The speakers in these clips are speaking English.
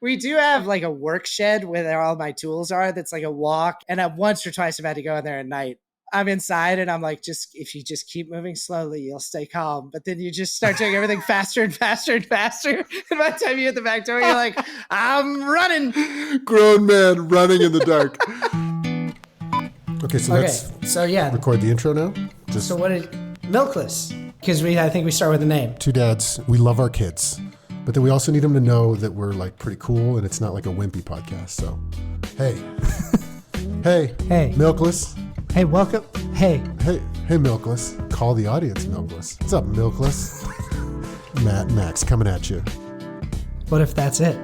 We do have like a work shed where all my tools are. That's like a walk. And once or twice I've had to go in there at night. I'm inside and I'm like, if you just keep moving slowly, you'll stay calm. But then you just start doing everything faster and faster and faster. And by the time you hit the back door, you're like, I'm running. Grown man running in the dark. Okay, so let's record the intro now. So what did Milkless? Because I think we start with a name. Two dads. We love our kids. But then we also need them to know that we're like pretty cool and it's not like a wimpy podcast. So, hey. Hey. Milkless. Hey, welcome. Hey, Milkless. Call the audience, Milkless. What's up, Milkless? Max, coming at you. What if that's it?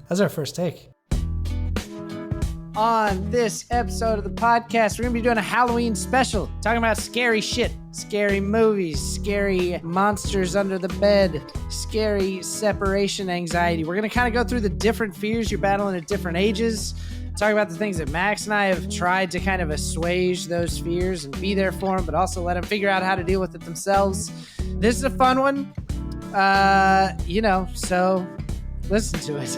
That's our first take. On this episode of the podcast, we're going to be doing a Halloween special, talking about scary shit, scary movies, scary monsters under the bed, scary separation anxiety. We're going to kind of go through the different fears you're battling at different ages, talk about the things that Max and I have tried to kind of assuage those fears and be there for them, but also let them figure out how to deal with it themselves. This is a fun one, so listen to it.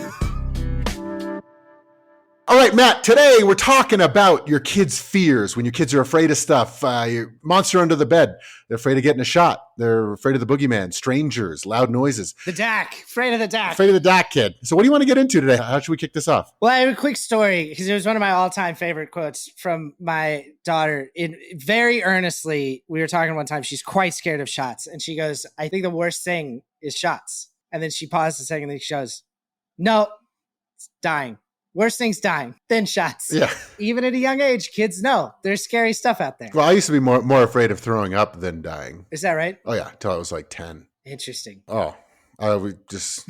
All right, Matt, today we're talking about your kids' fears when your kids are afraid of stuff. Your monster under the bed. They're afraid of getting a shot. They're afraid of the boogeyman, strangers, loud noises. The DAC. Afraid of the DAC. Afraid of the DAC kid. So what do you want to get into today? How should we kick this off? Well, I have a quick story because it was one of my all-time favorite quotes from my daughter. Very earnestly, we were talking one time. She's quite scared of shots. And she goes, I think the worst thing is shots. And then she paused a second and then she goes, no, it's dying. Worst thing's dying, then shots. Yeah. Even at a young age, kids know there's scary stuff out there. Well, I used to be more afraid of throwing up than dying. Is that right? Oh, yeah, until I was like 10. Interesting. Oh, I would just...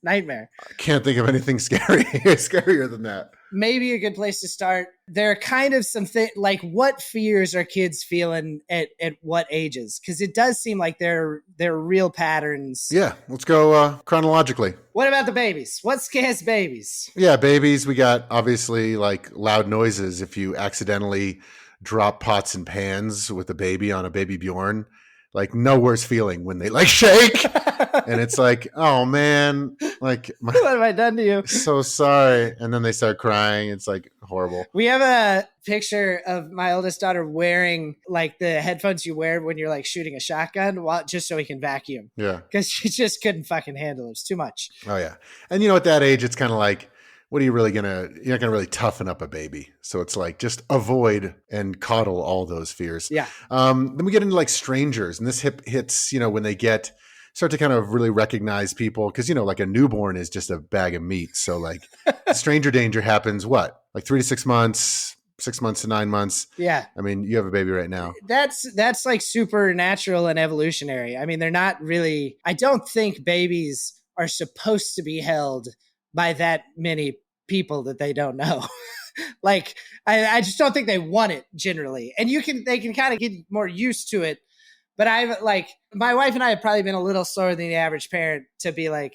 Nightmare. I can't think of anything scarier than that. Maybe a good place to start. There are kind of some like what fears are kids feeling at what ages? Because it does seem like there are real patterns. Yeah, let's go chronologically. What about the babies? What scares babies? Yeah, babies, we got obviously like loud noises. If you accidentally drop pots and pans with a baby on a baby Bjorn, like no worse feeling when they like shake. And it's like, oh man, like what have I done to you? So sorry. And then they start crying. It's like horrible. We have a picture of my oldest daughter wearing like the headphones you wear when you're like shooting a shotgun, just so he can vacuum. Yeah. Because she just couldn't fucking handle it. It's too much. Oh yeah. And at that age, it's kind of like, what are you really you're not gonna really toughen up a baby. So it's like, just avoid and coddle all those fears. Yeah. Then we get into like strangers, and this hits, when they start to kind of really recognize people, because like a newborn is just a bag of meat. So like stranger danger happens what, like 3 to 6 months, 6 months to 9 months. Yeah. I mean, you have a baby right now. That's like supernatural and evolutionary. I mean, they're not really, I don't think babies are supposed to be held by that many people that they don't know. Like, I just don't think they want it generally. And they can kind of get more used to it. But my wife and I have probably been a little slower than the average parent to be like,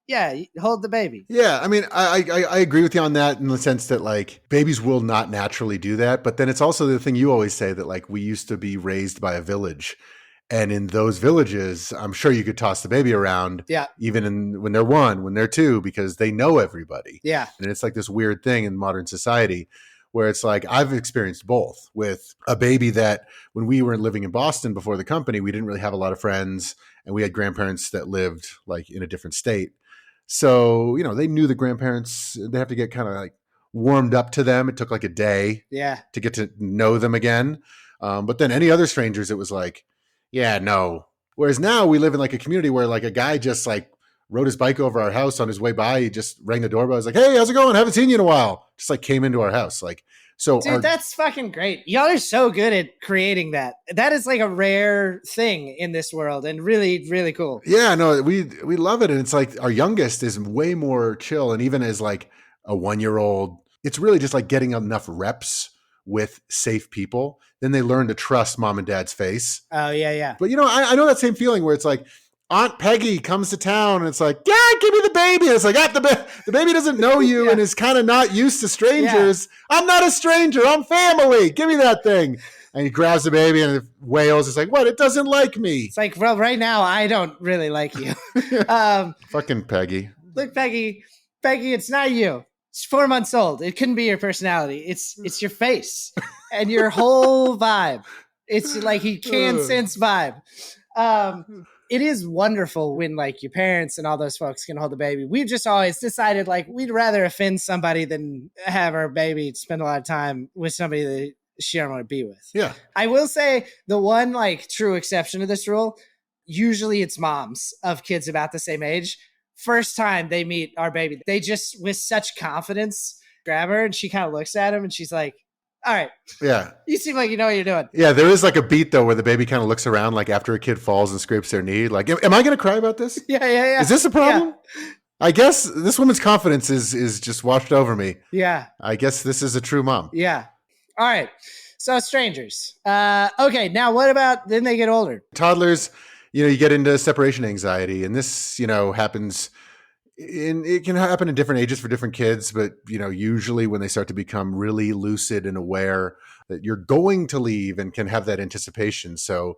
yeah, hold the baby. Yeah. I mean, I agree with you on that in the sense that like babies will not naturally do that. But then it's also the thing you always say that like we used to be raised by a village. And in those villages, I'm sure you could toss the baby around. Yeah. Even when they're 1, when they're 2, because they know everybody. Yeah. And it's like this weird thing in modern society where it's like, I've experienced both with a baby that when we were living in Boston before the company, we didn't really have a lot of friends, and we had grandparents that lived like in a different state. So, they knew the grandparents, they have to get kind of like warmed up to them. It took like a day to get to know them again. But then any other strangers, it was like, yeah, no. Whereas now we live in like a community where like a guy just like rode his bike over our house on his way by. He just rang the doorbell. I was like, hey, how's it going? Haven't seen you in a while. Just like came into our house. Like, so. Dude, that's fucking great. Y'all are so good at creating that. That is like a rare thing in this world and really, really cool. Yeah, no, we love it. And it's like our youngest is way more chill. And even as like a 1-year-old, it's really just like getting enough reps with safe people. Then they learn to trust mom and dad's face. Oh, yeah, yeah. But, I know that same feeling where it's like, Aunt Peggy comes to town and it's like, yeah, give me the baby. And it's like, the baby doesn't know you and is kind of not used to strangers. Yeah. I'm not a stranger. I'm family. Give me that thing. And he grabs the baby and it wails. It's like, what? It doesn't like me. It's like, well, right now I don't really like you. Fucking Peggy. Look, Peggy, it's not you. It's 4 months old. It couldn't be your personality. It's your face and your whole vibe. It's like he can sense vibe. It is wonderful when like your parents and all those folks can hold the baby. We've just always decided like we'd rather offend somebody than have our baby spend a lot of time with somebody that she don't want to be with. Yeah. I will say the one like true exception to this rule, usually it's moms of kids about the same age. First time they meet our baby, they just with such confidence grab her and she kind of looks at him and she's like, all right. Yeah. You seem like you know what you're doing. Yeah, there is like a beat though where the baby kind of looks around like after a kid falls and scrapes their knee. Like, am I going to cry about this? Yeah. Is this a problem? Yeah. I guess this woman's confidence is just washed over me. Yeah. I guess this is a true mom. Yeah. All right. So strangers. Okay. Now what about then they get older? Toddlers, you get into separation anxiety, and this, happens. It can happen in different ages for different kids, but usually when they start to become really lucid and aware that you're going to leave and can have that anticipation. So,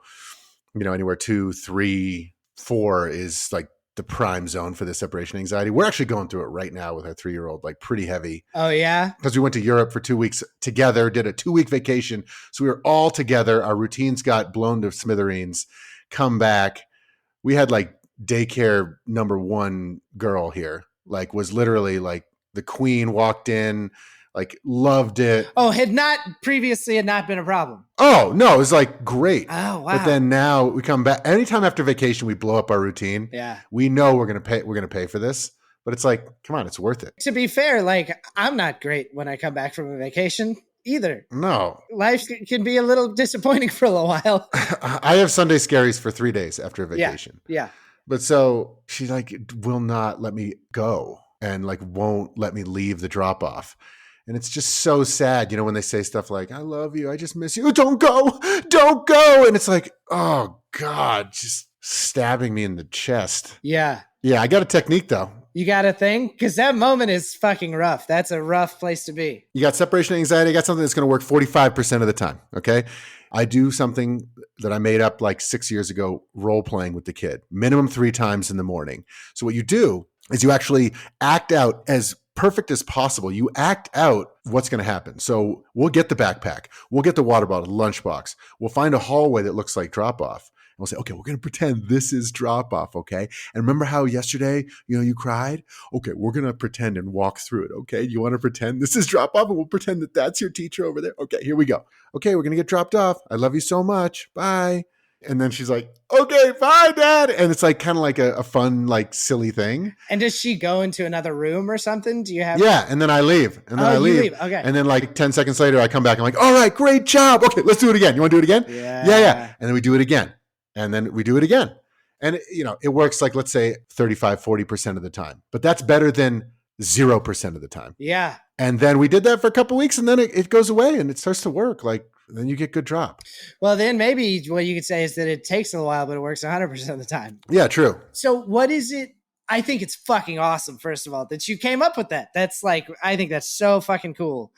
anywhere 2, 3, 4 is like the prime zone for the separation anxiety. We're actually going through it right now with our 3-year-old, like pretty heavy. Oh yeah, because we went to Europe for 2 weeks together, did a 2-week vacation, so we were all together. Our routines got blown to smithereens. Come back, we had like daycare number 1 girl here, like was literally like the queen, walked in, like loved it. Oh, had not been a problem. Oh no, it was like great. Oh wow. But then now we come back anytime after vacation, we blow up our routine. Yeah. We know we're going to pay for this, but it's like, come on, it's worth it. To be fair, like I'm not great when I come back from a vacation either. No. Life can be a little disappointing for a little while. I have Sunday scaries for 3 days after a vacation. Yeah. But so she like will not let me go and like won't let me leave the drop off. And it's just so sad, when they say stuff like, I love you, I just miss you. Don't go. And it's like, oh God, just stabbing me in the chest. Yeah. Yeah. I got a technique though. You got a thing? Because that moment is fucking rough. That's a rough place to be. You got separation anxiety. I got something that's going to work 45% of the time. Okay. I do something that I made up like 6 years ago, role playing with the kid, minimum 3 times in the morning. So what you do is you actually act out as perfect as possible. You act out what's going to happen. So we'll get the backpack, we'll get the water bottle, the lunchbox. We'll find a hallway that looks like drop off. And we'll say, okay, we're going to pretend this is drop off. Okay. And remember how yesterday, you cried? Okay. We're going to pretend and walk through it. Okay. You want to pretend this is drop off and we'll pretend that that's your teacher over there. Okay. Here we go. Okay. We're going to get dropped off. I love you so much. Bye. And then she's like, okay, bye, Dad. And it's like kind of like a fun, like silly thing. And does she go into another room or something? Do you have? Yeah. And then I leave. And then I leave. Okay. And then like 10 seconds later, I come back. I'm like, all right, great job. Okay, let's do it again. You want to do it again? Yeah. And then we do it again. And then we do it again. And it works like, let's say 35, 40% of the time, but that's better than 0% of the time. Yeah. And then we did that for a couple of weeks and then it goes away and it starts to work. Like then you get good drop. Well, then maybe what you could say is that it takes a while, but it works 100% of the time. Yeah, true. So what is it? I think it's fucking awesome, first of all, that you came up with that. That's like, I think that's so fucking cool.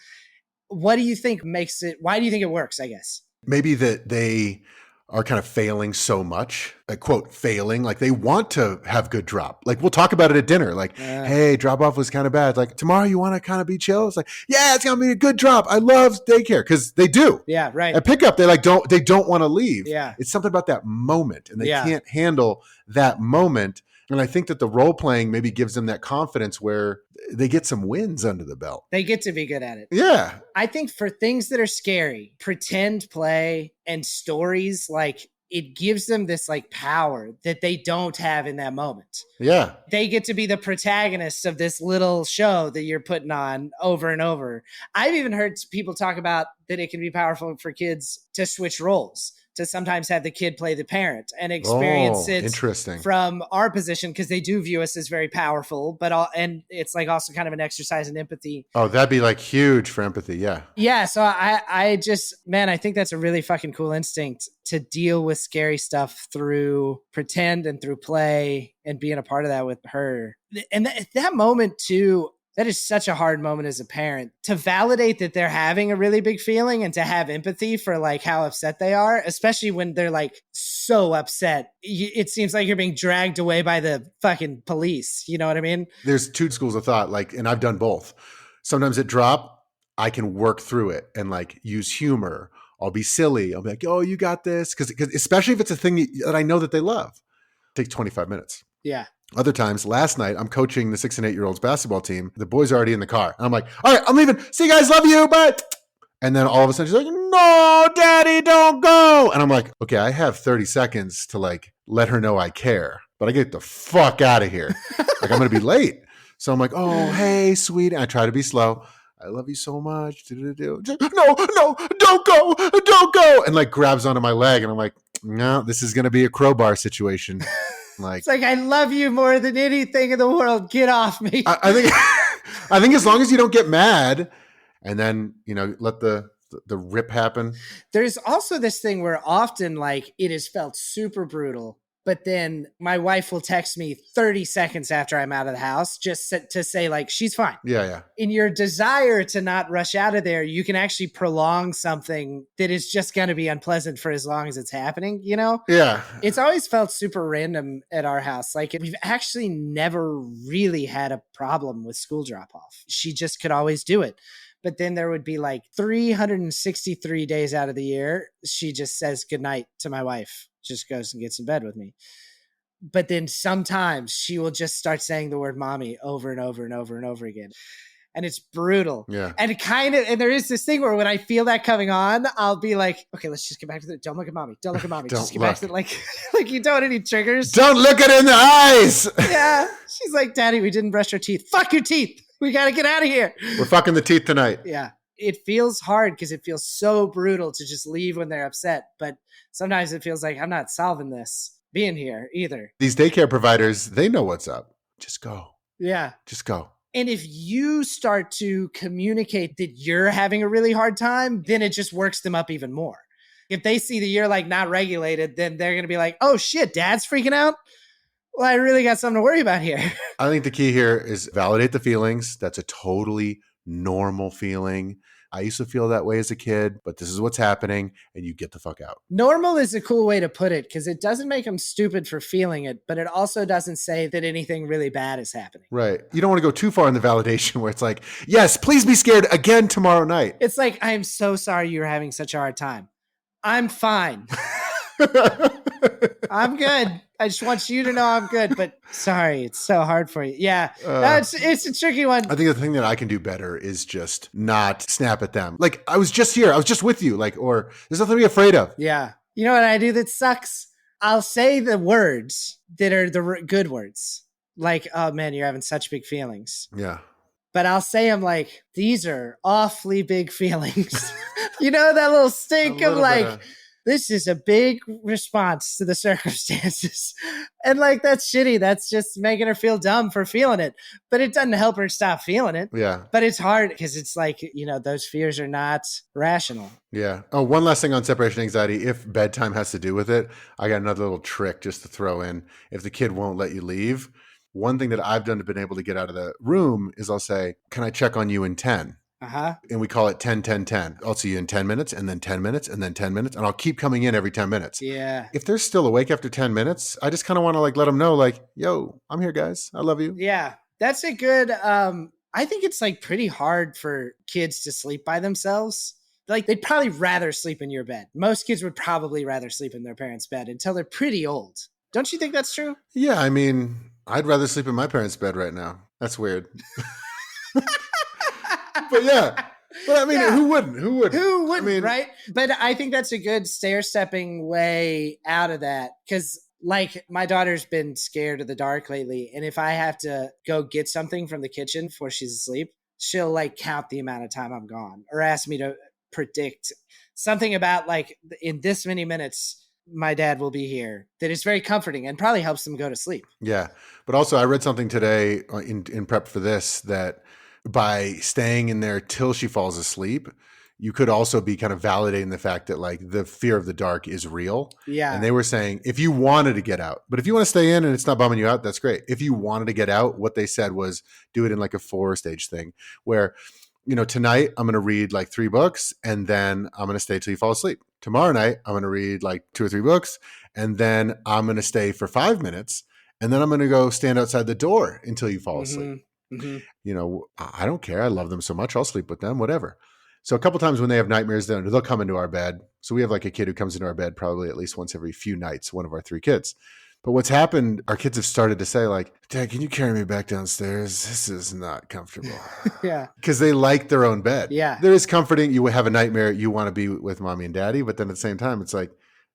What do you think makes it, why do you think it works, I guess? Maybe that they are kind of failing so much, like quote, failing, like they want to have good drop. Like we'll talk about it at dinner. Like, hey, drop off was kind of bad. Like tomorrow you want to kind of be chill. It's like, yeah, it's going to be a good drop. I love daycare. Cause they do. Yeah. Right. At pickup, they don't want to leave. Yeah. It's something about that moment and they can't handle that moment. And I think that the role playing maybe gives them that confidence where they get some wins under the belt. They get to be good at it. Yeah. I think for things that are scary, pretend play and stories, like it gives them this like power that they don't have in that moment. Yeah. They get to be the protagonists of this little show that you're putting on over and over. I've even heard people talk about that it can be powerful for kids to switch roles, to sometimes have the kid play the parent and experience it from our position, because they do view us as very powerful, and it's like also kind of an exercise in empathy. Oh, that'd be like huge for empathy. Yeah. Yeah. So I just, man, I think that's a really fucking cool instinct to deal with scary stuff through pretend and through play and being a part of that with her. And that moment too, That is such a hard moment as a parent to validate that they're having a really big feeling and to have empathy for like how upset they are, especially when they're like so upset. It seems like you're being dragged away by the fucking police. You know what I mean? There's two schools of thought, like, and I've done both. Sometimes at drop, I can work through it and like use humor. I'll be silly. I'll be like, oh, you got this. Because especially if it's a thing that I know that they love. It takes 25 minutes. Yeah. Other times, last night, I'm coaching the 6 and 8-year-olds basketball team. The boys are already in the car. And I'm like, all right, I'm leaving. See you guys. Love you. Bye. And then all of a sudden she's like, no, daddy, don't go. And I'm like, okay, I have 30 seconds to like let her know I care, but I get the fuck out of here. Like I'm going to be late. So I'm like, oh, hey, sweet. And I try to be slow. I love you so much. No, don't go. Don't go. And like grabs onto my leg. And I'm like, no, this is going to be a crowbar situation. Like, it's like, I love you more than anything in the world. Get off me. I think as long as you don't get mad and then, you know, let the rip happen. There's also this thing where often like it is felt super brutal, but then my wife will text me 30 seconds after I'm out of the house just to say like, she's fine. Yeah. In your desire to not rush out of there, you can actually prolong something that is just going to be unpleasant for as long as it's happening, you know? Yeah. It's always felt super random at our house. Like we've actually never really had a problem with school drop off. She just could always do it. But then there would be like 363 days out of the year, she just says goodnight to my wife, just goes and gets in bed with me. But then sometimes she will just start saying the word mommy over and over and over and over again. And it's brutal. Yeah. And there is this thing where when I feel that coming on, I'll be like, okay, let's just get back to don't look at mommy. Don't look at mommy. Just get back to like you don't any triggers. Don't look it in the eyes. Yeah. She's like, Daddy, we didn't brush our teeth. Fuck your teeth. We got to get out of here. We're fucking the teeth tonight. Yeah. It feels hard because it feels so brutal to just leave when they're upset. But sometimes it feels like I'm not solving this being here either. These daycare providers, they know what's up. Just go. Yeah. Just go. And if you start to communicate that you're having a really hard time, then it just works them up even more. If they see that you're like not regulated, then they're going to be like, oh shit, dad's freaking out. Well, I really got something to worry about here. I think the key here is validate the feelings. That's a totally normal feeling. I used to feel that way as a kid, but this is what's happening, and you get the fuck out. Normal is a cool way to put it because it doesn't make them stupid for feeling it, but it also doesn't say that anything really bad is happening. Right. You don't want to go too far in the validation where it's like, yes, please be scared again tomorrow night. It's like, I am so sorry you're having such a hard time. I'm fine. I'm good. I just want you to know I'm good, but sorry, it's so hard for you. Yeah, it's a tricky one. I think the thing that I can do better is just not snap at them. Like, I was just here. I was just with you. Like, or there's nothing to be afraid of. Yeah. You know what I do that sucks? I'll say the words that are the good words. Like, oh man, you're having such big feelings. Yeah. But I'll say them like, these are awfully big feelings. You know, that little stink of like, this is a big response to the circumstances. And like, that's shitty. That's just making her feel dumb for feeling it. But it doesn't help her stop feeling it. Yeah. But it's hard because it's like, you know, those fears are not rational. Yeah. Oh, one last thing on separation anxiety. If bedtime has to do with it, I got another little trick just to throw in. If the kid won't let you leave, one thing that I've done to been able to get out of the room is I'll say, can I check on you in 10? And we call it 10, 10, 10. I'll see you in 10 minutes and then 10 minutes and then 10 minutes. And I'll keep coming in every 10 minutes. Yeah. If they're still awake after 10 minutes, I just kind of want to like let them know like, yo, I'm here, guys. I love you. Yeah. That's a good, I think it's like pretty hard for kids to sleep by themselves. Like they'd probably rather sleep in your bed. Most kids would probably rather sleep in their parents' bed until they're pretty old. Don't you think that's true? Yeah. I mean, I'd rather sleep in my parents' bed right now. That's weird. But yeah. But I mean, who wouldn't? Who wouldn't? I mean, right? But I think that's a good stair-stepping way out of that. Because like my daughter's been scared of the dark lately. And if I have to go get something from the kitchen before she's asleep, she'll like count the amount of time I'm gone or ask me to predict something about like in this many minutes, my dad will be here. That is very comforting and probably helps them go to sleep. Yeah. But also I read something today in prep for this that by staying in there till she falls asleep, you could also be kind of validating the fact that like the fear of the dark is real. And Yeah. they were saying, if you wanted to get out, but if you want to stay in and it's not bumming you out, that's great. If you wanted to get out, what they said was do it in like a 4-stage thing where, tonight I'm going to read like 3 books and then I'm going to stay till you fall asleep. Tomorrow night, I'm going to read like 2 or 3 books and then I'm going to stay for 5 minutes and then I'm going to go stand outside the door until you fall asleep. Mm-hmm. Mm-hmm. I don't care. I love them so much. I'll sleep with them, whatever. So a couple times when they have nightmares, they'll come into our bed. So we have like a kid who comes into our bed probably at least once every few nights, one of our 3 kids. But what's happened, our kids have started to say like, Dad, can you carry me back downstairs? This is not comfortable. Yeah. Because they like their own bed. Yeah. There is comforting. You have a nightmare. You want to be with mommy and daddy. But then at the same time, it's like,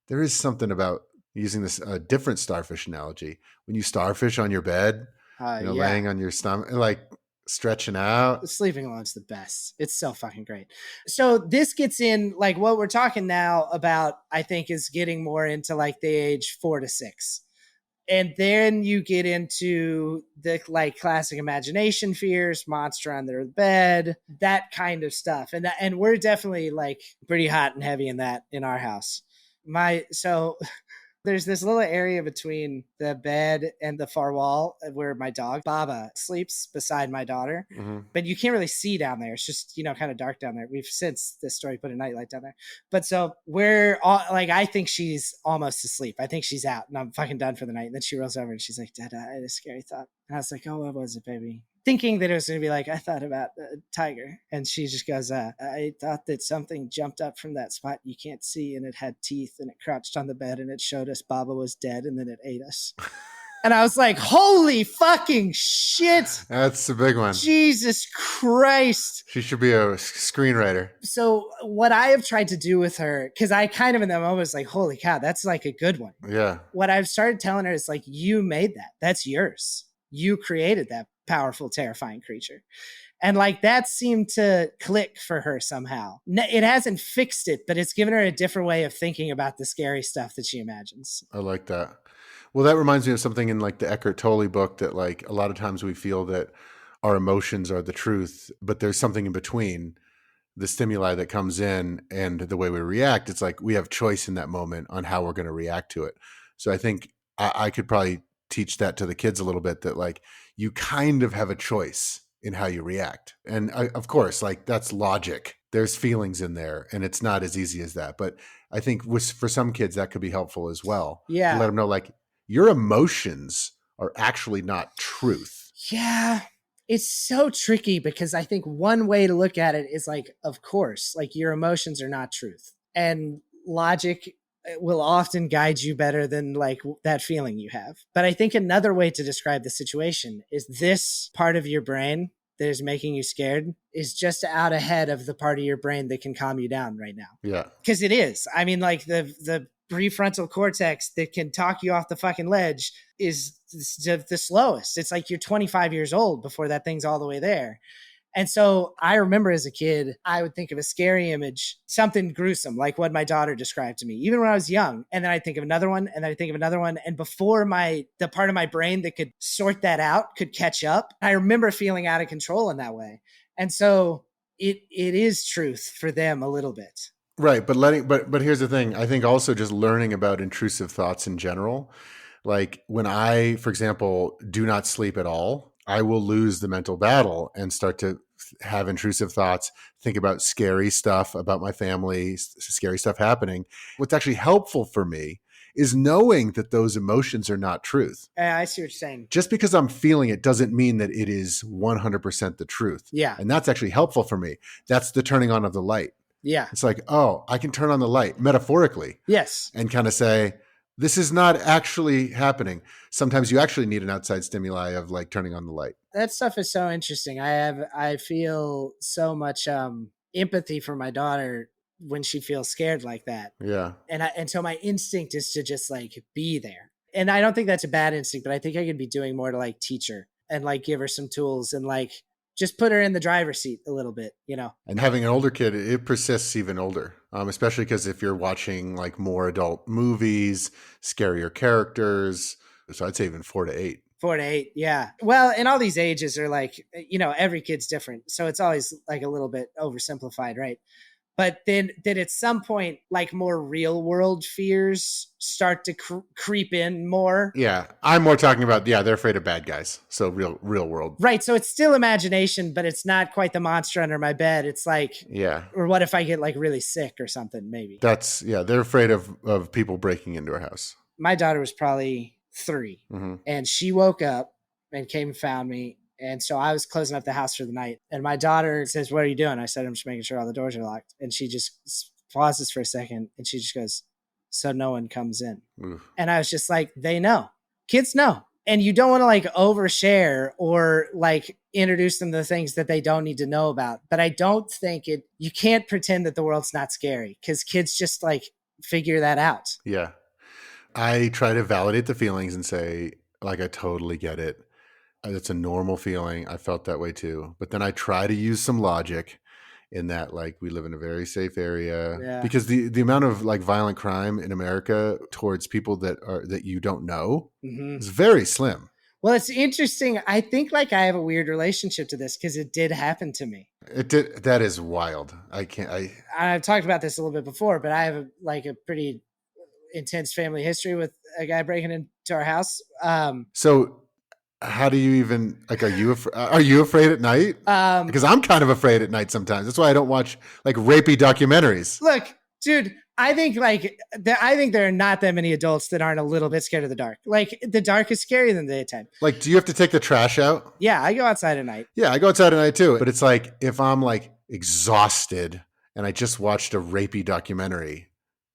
there is something about using this different starfish analogy. When you starfish on your bed, laying on your stomach, like stretching out. Sleeping alone's the best. It's so fucking great. So this gets in like what we're talking now about, I think, is getting more into like the age 4 to 6. And then you get into the like classic imagination fears, monster under the bed, that kind of stuff. And we're definitely like pretty hot and heavy in that in our house. So there's this little area between the bed and the far wall where my dog, Baba, sleeps beside my daughter. Mm-hmm. But you can't really see down there. It's just, kind of dark down there. We've since this story put a nightlight down there. But so we're all like, I think she's almost asleep. I think she's out and I'm fucking done for the night. And then she rolls over and she's like, Dad, I had a scary thought. And I was like, oh, what was it, baby? Thinking that it was going to be like, I thought about a tiger. And she just goes, I thought that something jumped up from that spot you can't see and it had teeth and it crouched on the bed and it showed us Baba was dead and then it ate us. And I was like, holy fucking shit. That's a big one. Jesus Christ. She should be a screenwriter. So what I have tried to do with her, because I kind of in that moment was like, holy cow, that's like a good one. Yeah. What I've started telling her is like, you made that. That's yours. You created that powerful, terrifying creature. And like that seemed to click for her somehow. It hasn't fixed it, but it's given her a different way of thinking about the scary stuff that she imagines. I like that. Well, that reminds me of something in like the Eckhart Tolle book that like a lot of times we feel that our emotions are the truth, but there's something in between the stimuli that comes in and the way we react. It's like we have choice in that moment on how we're going to react to it. So I think I could probably teach that to the kids a little bit, that like you kind of have a choice in how you react. And of course, like that's logic. There's feelings in there and it's not as easy as that. But I think for some kids that could be helpful as well. Yeah. To let them know like your emotions are actually not truth. Yeah. It's so tricky because I think one way to look at it is like, of course, like your emotions are not truth. And logic will often guide you better than like that feeling you have. But I think another way to describe the situation is this part of your brain that is making you scared is just out ahead of the part of your brain that can calm you down right now. Yeah. Because it is. I mean, like the prefrontal cortex that can talk you off the fucking ledge is the slowest. It's like you're 25 years old before that thing's all the way there. And so I remember as a kid, I would think of a scary image, something gruesome, like what my daughter described to me, even when I was young. And then I'd think of another one, and then I'd think of another one. And before the part of my brain that could sort that out could catch up, I remember feeling out of control in that way. And so it is truth for them a little bit. Right. But here's the thing. I think also just learning about intrusive thoughts in general. Like when I, for example, do not sleep at all, I will lose the mental battle and start to have intrusive thoughts, think about scary stuff about my family, scary stuff happening. What's actually helpful for me is knowing that those emotions are not truth. I see what you're saying. Just because I'm feeling it doesn't mean that it is 100% the truth. Yeah. And that's actually helpful for me. That's the turning on of the light. Yeah. It's like, oh, I can turn on the light metaphorically. Yes. And kind of say, this is not actually happening. Sometimes you actually need an outside stimuli of like turning on the light. That stuff is so interesting. I feel so much empathy for my daughter when she feels scared like that. Yeah. And so my instinct is to just like be there. And I don't think that's a bad instinct, but I think I could be doing more to like teach her and like give her some tools and like just put her in the driver's seat a little bit, And having an older kid, it persists even older, especially because if you're watching like more adult movies, scarier characters. So I'd say even 4 to 8. 4 to 8. Yeah. Well, and all these ages are like, every kid's different. So it's always like a little bit oversimplified, right? But then at some point, like more real world fears start to creep in more. Yeah, I'm more talking about, yeah, they're afraid of bad guys. So real world. Right. So it's still imagination, but it's not quite the monster under my bed. It's like, Yeah. or what if I get like really sick or something, maybe. They're afraid of people breaking into our house. My daughter was probably 3, and she woke up and came and found me. And so I was closing up the house for the night. And my daughter says, "What are you doing?" I said, "I'm just making sure all the doors are locked." And she just pauses for a second and she just goes, "So no one comes in." Oof. And I was just like, they know. Kids know. And you don't want to like overshare or like introduce them to things that they don't need to know about. But I don't think you can't pretend that the world's not scary, because kids just like figure that out. Yeah. I try to validate the feelings and say, like, I totally get it. It's a normal feeling. I felt that way too. But then I try to use some logic in that, like, we live in a very safe area, because the amount of like violent crime in America towards people that you don't know is very slim. Well, it's interesting. I think like I have a weird relationship to this because it did happen to me. It did. That is wild. I've talked about this a little bit before, but I have a pretty intense family history with a guy breaking into our house. So how do you even, like, are you afraid at night? Because I'm kind of afraid at night sometimes. That's why I don't watch like rapey documentaries. Look, dude, I think there are not that many adults that aren't a little bit scared of the dark. Like, the dark is scarier than the daytime. Like, do you have to take the trash out? Yeah, I go outside at night. Yeah, I go outside at night too. But it's like, if I'm like exhausted and I just watched a rapey documentary,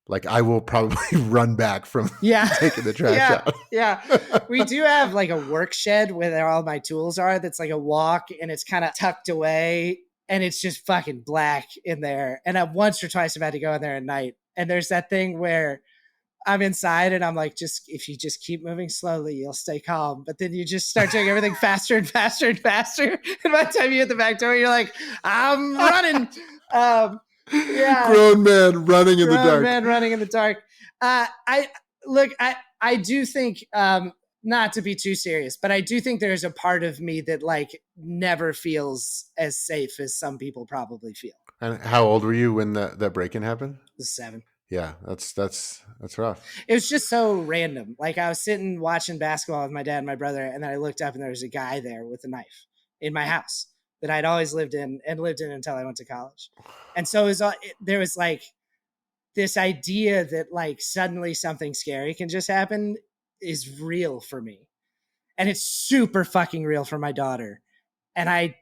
like, I will probably run back from taking the trash out. Yeah. We do have like a work shed where all my tools are. That's like a walk, and it's kind of tucked away, and it's just fucking black in there. And once or twice I've had to go in there at night. And there's that thing where I'm inside and I'm like, if you just keep moving slowly, you'll stay calm. But then you just start doing everything faster and faster and faster. And by the time you hit the back door, you're like, I'm running. Grown man running in the dark. I do think, not to be too serious, but I do think there's a part of me that like never feels as safe as some people probably feel. And how old were you when that break-in happened? 7. Yeah, that's rough. It was just so random. Like, I was sitting watching basketball with my dad and my brother, and then I looked up and there was a guy there with a knife in my house that I'd always lived in until I went to college. And so there was like this idea that like suddenly something scary can just happen is real for me. And it's super fucking real for my daughter. And I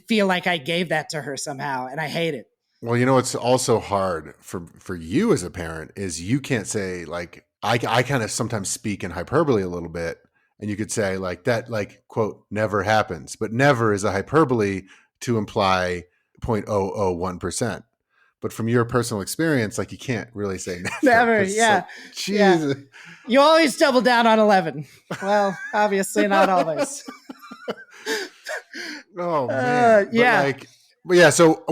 feel like I gave that to her somehow, and I hate it. Well, you know, it's also hard for you as a parent is you can't say, like, I kind of sometimes speak in hyperbole a little bit, and you could say like that, like, quote, never happens, but never is a hyperbole to imply 0.001%. But from your personal experience, like, you can't really say never. Yeah. Like, Jesus. Yeah. You always double down on 11. Well, obviously not always. Oh man. But yeah, so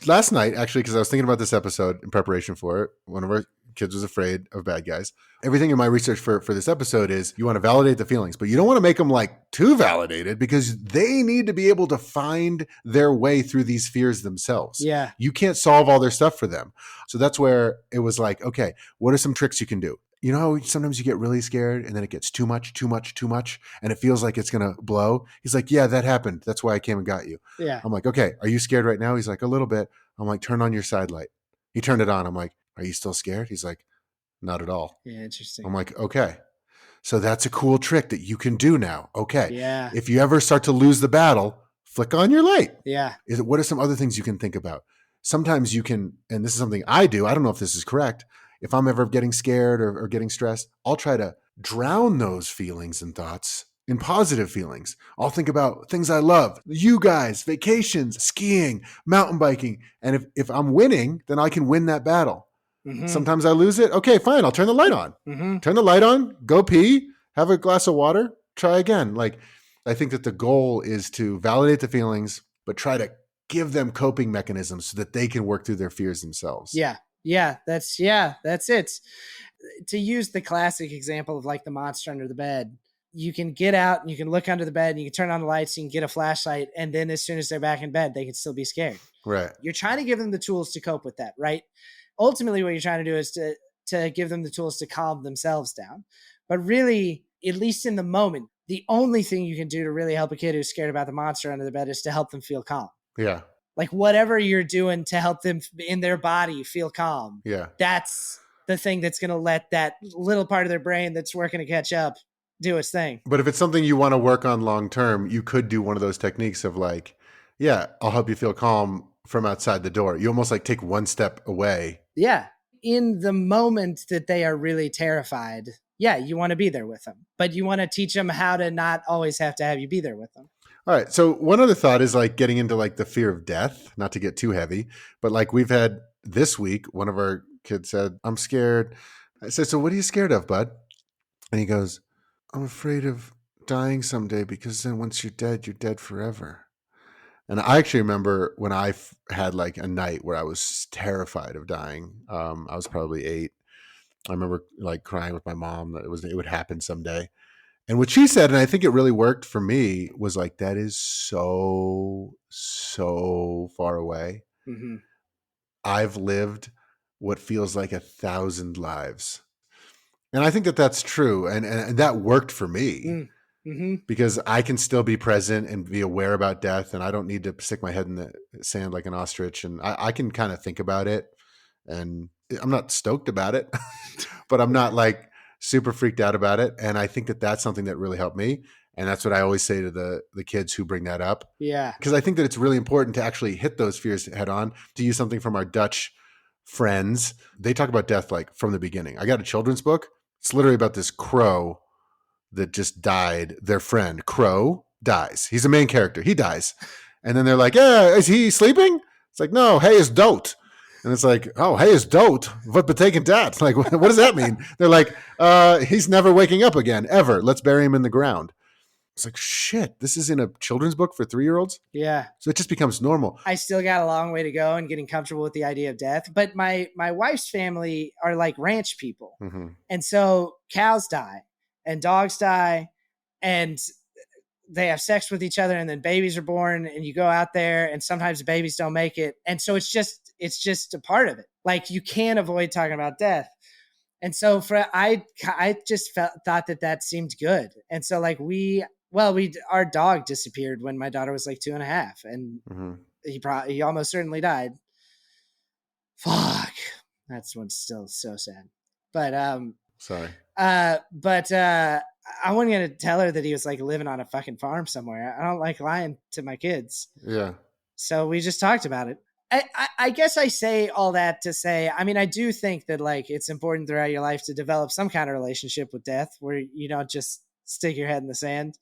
last night, actually, because I was thinking about this episode in preparation for it, one of our kids was afraid of bad guys. Everything in my research for this episode is you want to validate the feelings, but you don't want to make them like too validated, because they need to be able to find their way through these fears themselves. Yeah. You can't solve all their stuff for them. So that's where it was like, okay, what are some tricks you can do? You know, sometimes you get really scared and then it gets too much, and it feels like it's going to blow. He's like, yeah, that happened. That's why I came and got you. Yeah. I'm like, okay, are you scared right now? He's like, a little bit. I'm like, turn on your side light. He turned it on. I'm like, are you still scared? He's like, not at all. Yeah, interesting. I'm like, okay. So that's a cool trick that you can do now. Okay. Yeah. If you ever start to lose the battle, flick on your light. Yeah. What are some other things you can think about? Sometimes you can, and this is something I do, I don't know if this is correct. If I'm ever getting scared or getting stressed, I'll try to drown those feelings and thoughts in positive feelings. I'll think about things I love, you guys, vacations, skiing, mountain biking. And if I'm winning, then I can win that battle. Mm-hmm. Sometimes I lose it. Okay, fine. I'll turn the light on. Mm-hmm. Turn the light on, go pee, have a glass of water, try again. Like, I think that the goal is to validate the feelings, but try to give them coping mechanisms so that they can work through their fears themselves. Yeah. Yeah, that's it. To use the classic example of like the monster under the bed, you can get out and you can look under the bed and you can turn on the lights and you can get a flashlight. And then as soon as they're back in bed, they can still be scared. Right. You're trying to give them the tools to cope with that, right? Ultimately, what you're trying to do is to give them the tools to calm themselves down. But really, at least in the moment, the only thing you can do to really help a kid who's scared about the monster under the bed is to help them feel calm. Yeah. Like whatever you're doing to help them in their body feel calm. Yeah. That's the thing that's going to let that little part of their brain that's working to catch up do its thing. But if it's something you want to work on long term, you could do one of those techniques of like, yeah, I'll help you feel calm from outside the door. You almost like take one step away. Yeah. In the moment that they are really terrified, yeah, you want to be there with them, but you want to teach them how to not always have to have you be there with them. All right. So one other thought is like getting into like the fear of death, not to get too heavy, but like we've had this week, one of our kids said, I'm scared. I said, so what are you scared of, bud? And he goes, I'm afraid of dying someday because then once you're dead forever. And I actually remember when I had like a night where I was terrified of dying. I was probably 8. I remember like crying with my mom that it would happen someday. And what she said, and I think it really worked for me, was like, that is so far away. Mm-hmm. I've lived what feels like 1,000 lives. And I think that that's true. And that worked for me mm-hmm. because I can still be present and be aware about death. And I don't need to stick my head in the sand like an ostrich. And I can kind of think about it. And I'm not stoked about it, but I'm not like super freaked out about it. And I think that that's something that really helped me. And that's what I always say to the kids who bring that up. Yeah. Because I think that it's really important to actually hit those fears head on. To use something from our Dutch friends, they talk about death like from the beginning. I got a children's book. It's literally about this crow that just died. Their friend, Crow, dies. He's a main character. He dies. And then they're like, yeah, is he sleeping? It's like, no, hey is dood. And it's like, oh, hey is dood. What betekent dat? Like, what does that mean? They're like, he's never waking up again, ever. Let's bury him in the ground. It's like, shit, this is in a children's book for 3-year-olds? Yeah. So it just becomes normal. I still got a long way to go in getting comfortable with the idea of death. But my wife's family are like ranch people. Mm-hmm. And so cows die and dogs die and they have sex with each other and then babies are born and you go out there and sometimes the babies don't make it. And so it's just a part of it. Like you can't avoid talking about death. And so I just thought that seemed good. And so like our dog disappeared when my daughter was like 2.5 and mm-hmm. he almost certainly died. Fuck. That's what's still so sad. But, sorry. But I wasn't going to tell her that he was like living on a fucking farm somewhere. I don't like lying to my kids. Yeah. So we just talked about it. I guess I say all that to say, I mean, I do think that like it's important throughout your life to develop some kind of relationship with death where you don't just stick your head in the sand.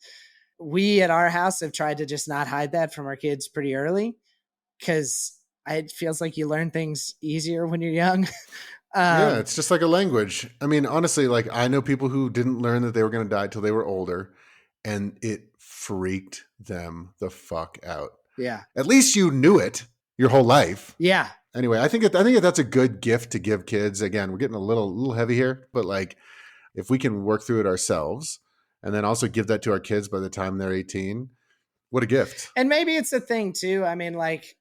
We at our house have tried to just not hide that from our kids pretty early because it feels like you learn things easier when you're young. Yeah, it's just like a language. I mean, honestly, like I know people who didn't learn that they were going to die till they were older and it freaked them the fuck out. Yeah. At least you knew it your whole life. Yeah. Anyway, I think that's a good gift to give kids. Again, we're getting a little heavy here, but like if we can work through it ourselves and then also give that to our kids by the time they're 18, what a gift. And maybe it's a thing too. I mean, like,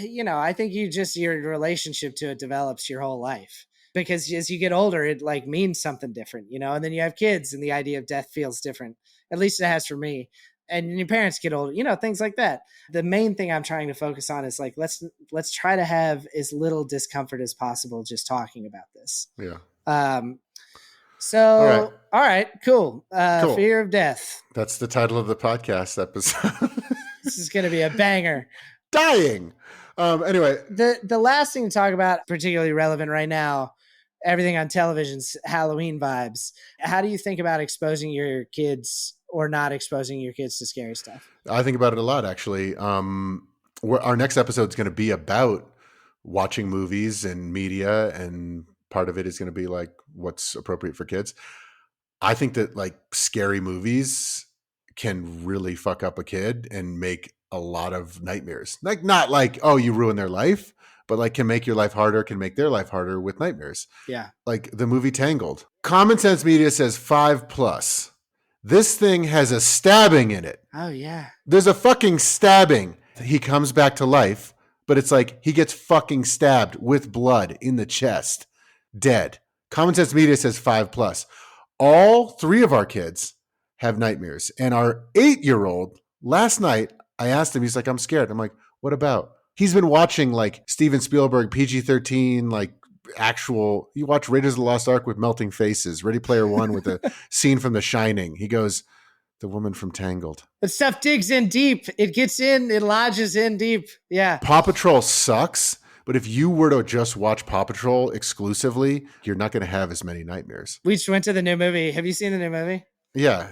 you know, I think your relationship to it develops your whole life because as you get older, it like means something different, you know, and then you have kids and the idea of death feels different. At least it has for me. And your parents get older, you know, things like that. The main thing I'm trying to focus on is like, let's try to have as little discomfort as possible just talking about this. Yeah. So, all right, cool. Cool. Fear of death. That's the title of the podcast episode. This is going to be a banger. Dying. Anyway, the last thing to talk about, particularly relevant right now, everything on television's Halloween vibes. How do you think about exposing your kids or not exposing your kids to scary stuff? I think about it a lot, actually. Our next episode is going to be about watching movies and media, and part of it is going to be like what's appropriate for kids. I think that like scary movies can really fuck up a kid and make a lot of nightmares. Like not like, oh, you ruin their life, but like can make your life harder, can make their life harder with nightmares. Yeah. Like the movie Tangled. Common Sense Media says 5+. This thing has a stabbing in it. Oh, yeah. There's a fucking stabbing. He comes back to life, but it's like he gets fucking stabbed with blood in the chest. Dead. Common Sense Media says 5+. All 3 of our kids have nightmares. And our 8-year-old, last night, I asked him, he's like, I'm scared. I'm like, what about? He's been watching like Steven Spielberg, PG-13, like actual, you watch Raiders of the Lost Ark with melting faces, Ready Player One with a scene from The Shining. He goes, the woman from Tangled. But stuff digs in deep. It gets in, it lodges in deep. Yeah. Paw Patrol sucks, but if you were to just watch Paw Patrol exclusively, you're not going to have as many nightmares. We just went to the new movie. Have you seen the new movie? Yeah,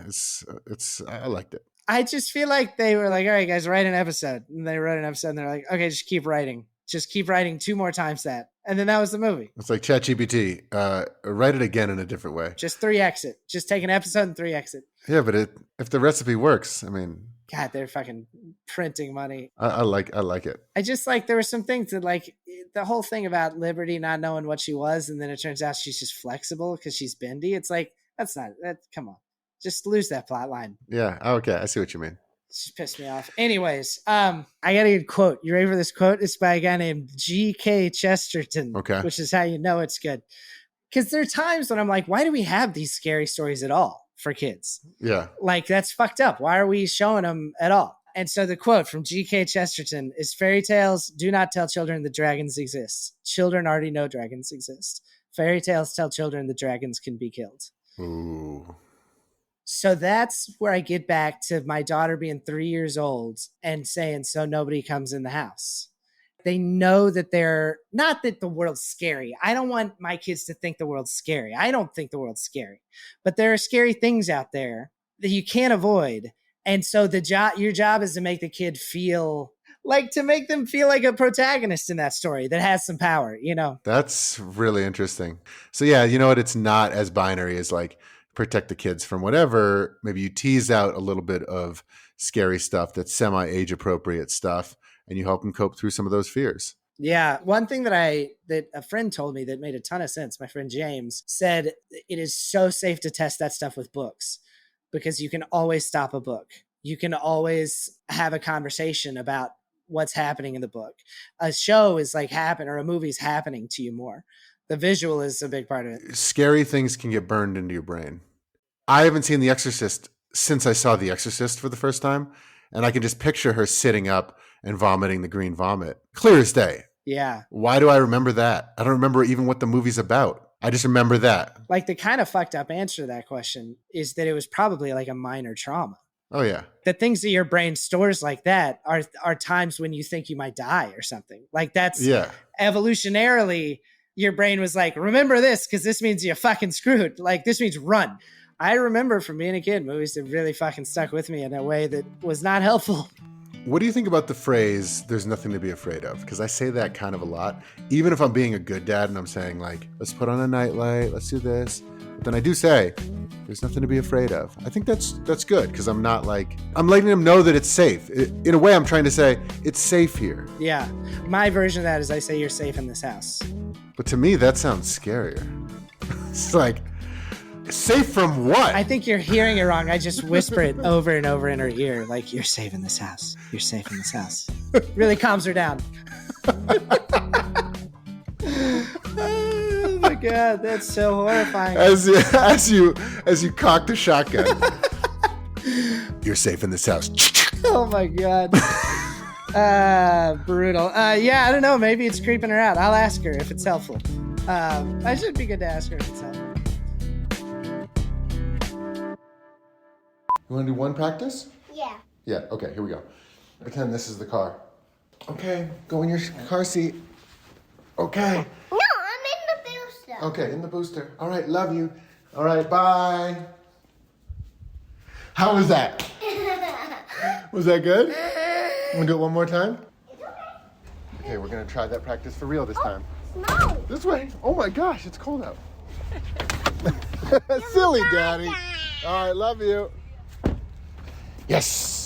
I liked it. I just feel like they were like, all right, guys, write an episode. And they wrote an episode and they're like, okay, just keep writing. Just keep writing 2 more times that. And then that was the movie. It's like ChatGPT. Write it again in a different way. Just 3x it. Just take an episode and 3x it. Yeah, but if the recipe works, I mean, God, they're fucking printing money. I like it. I just like, there were some things that like the whole thing about Liberty not knowing what she was. And then it turns out she's just flexible because she's bendy. It's like, come on. Just lose that plot line. Yeah. Okay. I see what you mean. Just pissed me off. Anyways, I got a good quote. You ready for this quote? It's by a guy named G.K. Chesterton. Okay. Which is how you know it's good. Because there are times when I'm like, why do we have these scary stories at all for kids? Yeah. Like, that's fucked up. Why are we showing them at all? And so the quote from G.K. Chesterton is, fairy tales do not tell children that dragons exist. Children already know dragons exist. Fairy tales tell children that dragons can be killed. Ooh. So that's where I get back to my daughter being 3 years old and saying, so nobody comes in the house. They know that they're not that the world's scary. I don't want my kids to think the world's scary. I don't think the world's scary, but there are scary things out there that you can't avoid. And so your job is to make the kid to make them feel like a protagonist in that story that has some power, you know? That's really interesting. So yeah, you know what? It's not as binary as like, protect the kids from whatever. Maybe you tease out a little bit of scary stuff that's semi-age appropriate stuff, and you help them cope through some of those fears. Yeah. One thing that a friend told me that made a ton of sense, my friend James, said it is so safe to test that stuff with books because you can always stop a book. You can always have a conversation about what's happening in the book. A show is like or a movie's happening to you more. The visual is a big part of it. Scary things can get burned into your brain. I haven't seen The Exorcist since I saw The Exorcist for the first time, and I can just picture her sitting up and vomiting the green vomit. Clear as day. Yeah. Why do I remember that? I don't remember even what the movie's about. I just remember that. Like, the kind of fucked up answer to that question is that it was probably like a minor trauma. Oh, yeah. The things that your brain stores like that are times when you think you might die or something. Like, that's evolutionarily... Your brain was like, remember this, because this means you're fucking screwed. Like, this means run. I remember from being a kid, movies that really fucking stuck with me in a way that was not helpful. What do you think about the phrase, there's nothing to be afraid of? Because I say that kind of a lot. Even if I'm being a good dad and I'm saying, like, let's put on a nightlight, let's do this. But then I do say, there's nothing to be afraid of. I think that's good, because I'm not like, I'm letting them know that it's safe. In a way, I'm trying to say, it's safe here. Yeah. My version of that is I say, you're safe in this house. But to me, that sounds scarier. It's like, safe from what? I think you're hearing it wrong. I just whisper it over and over in her ear, like, you're safe in this house. You're safe in this house. Really calms her down. Oh my God, that's so horrifying. As you cock the shotgun. You're safe in this house. Oh my God. Brutal. Yeah, I don't know. Maybe it's creeping her out. I'll ask her if it's helpful. I should be good to ask her if it's helpful. You want to do one practice? Yeah. Yeah, okay, here we go. Pretend this is the car. Okay, go in your car seat. Okay. No, I'm in the booster. Okay, in the booster. All right, love you. All right, bye. How was that? Was that good? Want to do it one more time? It's okay. Okay, we're going to try that practice for real this time. No. This way. Oh my gosh, it's cold out. Silly daddy. All right, love you. Yes.